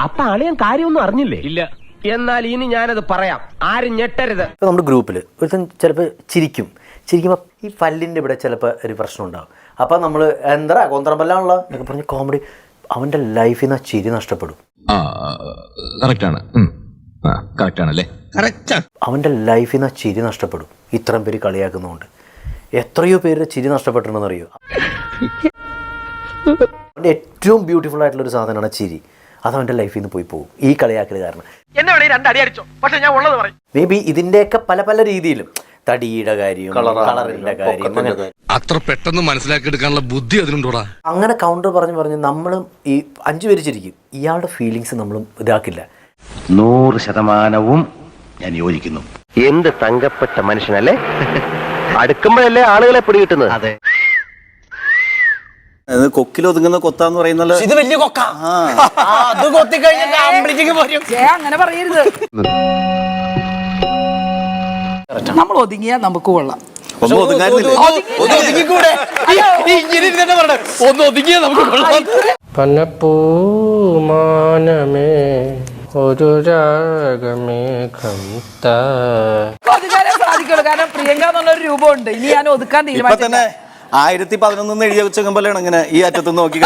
അപ്പൊ അളിയൻ കാര്യമൊന്നും അറിഞ്ഞില്ലേ? ഇല്ല. എന്നാൽ ഇനി ഞാനത് പറയാം, ആരും ഞെട്ടരുത്. നമ്മുടെ ഗ്രൂപ്പിൽ ഒരുത്തൻ ചിലപ്പോൾ ചിരിക്കുമ്പോൾ ഈ പല്ലിൻ്റെ ഇവിടെ ചിലപ്പോൾ ഒരു പ്രശ്നം ഉണ്ടാകും. അപ്പം നമ്മൾ എന്താ കൊന്തറമ്പല്ലാണല്ലോ എന്നൊക്കെ പറഞ്ഞ് കോമഡി, അവൻ്റെ ലൈഫിൽ നിന്ന് ചിരി നഷ്ടപ്പെടും. അവൻ്റെ ലൈഫിൽ നിന്ന് ചിരി നഷ്ടപ്പെടും ഇത്രയും പേര് കളിയാക്കുന്നതുകൊണ്ട്. എത്രയോ പേര് ചിരി നഷ്ടപ്പെട്ടിട്ടുണ്ടെന്ന് അറിയോ? അവൻ്റെ ഏറ്റവും ബ്യൂട്ടിഫുൾ ആയിട്ടുള്ളൊരു സാധനമാണ് ചിരി. അതവൻ്റെ ലൈഫിൽ നിന്ന് പോയി പോകും ഈ കളിയാക്കൽ കാരണം. മേ ബി ഇതിൻ്റെയൊക്കെ പല പല രീതിയിലും, തടിയുടെ കാര്യം, കളറിന്റെ കാര്യം, അത്ര പെട്ടെന്ന് മനസ്സിലാക്കിയെടുക്കാനുള്ള ബുദ്ധി അതിനുണ്ടോടാ. അങ്ങനെ കൗണ്ടർ പറഞ്ഞ് നമ്മളും ഈ 5 പേര് ചിരിക്കും. ഇയാളുടെ ഫീലിങ്സ് നമ്മളും ഇതാക്കില്ല. 100% ഞാൻ യോജിക്കുന്നു. എന്ത് തങ്കപ്പെട്ട മനുഷ്യനല്ലേ? അടുക്കുമ്പോഴല്ലേ ആളുകളെ പിടികിട്ടുന്നത്. അതെ, കൊക്കിലൊതുങ്ങുന്ന കൊത്താന്ന് പറയുന്നത് ഇത് വലിയ കൊക്ക. അങ്ങനെ പറയരുത്. നമ്മൾ ഒതുങ്ങിയാൽ നമുക്ക് കൊള്ളാം. പനപ്പൂമാനമേ ഒരു രാഗമേഘം സാധിക്കുള്ളൂ. കാരണം പ്രിയങ്ക എന്നുള്ളൊരു രൂപമുണ്ട്. ഇനി ഞാൻ ഒതുക്കാൻ തീരുമാനിച്ചു. 1011 എഴുതി വെച്ചേക്കുമ്പോഴാണ് ഇങ്ങനെ ഈ അറ്റത്ത് നോക്കി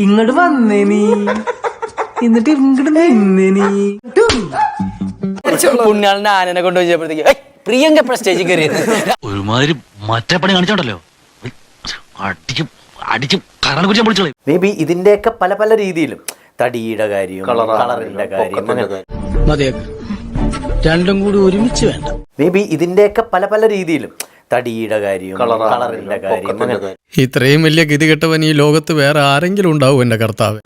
ഇങ്ങോട്ട് വന്നേ നീ, എന്നിട്ട് ഇങ്ങോട്ട് നിന്നേ നീ. പുണ്യാളിന്റെ ആനനെ കൊണ്ടുപോയപ്പോഴത്തേക്ക് പ്രിയങ്ക സ്റ്റേജിൽ കയറിയത് ഒരുമാതിരി മറ്റേ പണി കാണിച്ചോണ്ടല്ലോ, അടിച്ച് കറണ്ട് കുറിച്ച് പൊളിച്ചോളൂ. മേ ബി ഇതിൻ്റെയൊക്കെ പല പല രീതിയിലും, തടിയുടെ കാര്യം, കളറിന്റെ കാര്യം, രണ്ടും കൂടി ഒരുമിച്ച് വേണ്ട. മേ ബി ഇതിൻ്റെയൊക്കെ പല പല രീതിയിലും, തടിയുടെ കാര്യം, കളറിന്റെ കാര്യം. ഇത്രയും വലിയ ഗതികെട്ടവൻ ഈ ലോകത്ത് വേറെ ആരെങ്കിലും ഉണ്ടാവും എന്റെ കർത്താവ്?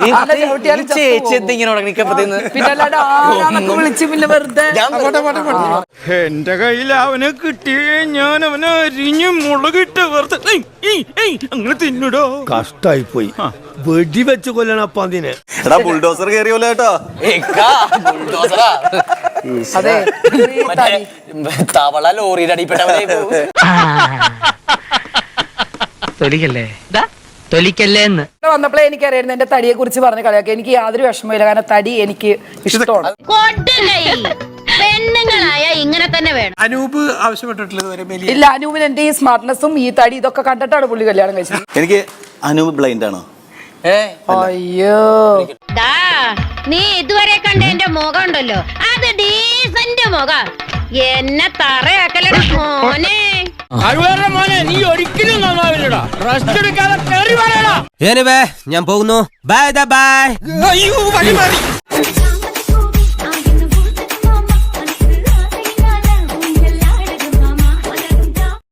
എന്റെ കയ്യിൽ അവനെ കിട്ടിയേ ഞാൻ അവനെ അരിഞ്ഞ് മുളകിട്ട് അങ്ങനെ തിന്നിടോ. കഷ്ടായി പോയി. വെടി വെച്ച് കൊല്ലണപ്പ അതിനെ. എടാ ബുൾഡോസർ കയറിയോല്ലോ കേട്ടോ. തവള ലോറിയുടെ അടിപ്പെട്ടവരെ വന്നപ്പോഴേ എനിക്കറിയായിരുന്നു എന്റെ തടിയെ കുറിച്ച് പറഞ്ഞ കളിയാക്കി. എനിക്ക് യാതൊരു വിഷമമില്ല, കാരണം തടി എനിക്ക് ഇഷ്ടമാണ്. ഇങ്ങനെ തന്നെ വേണം. അനൂപ് ആവശ്യപ്പെട്ടിട്ടുള്ളത് ഇല്ല, അനൂപിന് എന്റെ ഈ സ്മാർട്ട്നെസ്സും ഈ തടി ഇതൊക്കെ കണ്ടിട്ടാണ് പുള്ളി കല്യാണം കഴിച്ചത്. എനിക്ക് അനൂപ് ബ്ലൈൻഡ് ആണോ? അയ്യോ, നീ ഇതുവരെ കണ്ട എന്റെ മുഖം ഉണ്ടല്ലോ, അത് ഡീസന്റ് മുഖം. എന്നെ തറയാക്കലട മോനെ. മോനെ നീ ഒരിക്കലും നന്നാവില്ലടാ. റെസ്റ്റ് എടുക്കാതെ ഞാൻ പോകുന്നു. Bye bye. അയ്യോ വഴി മാറി.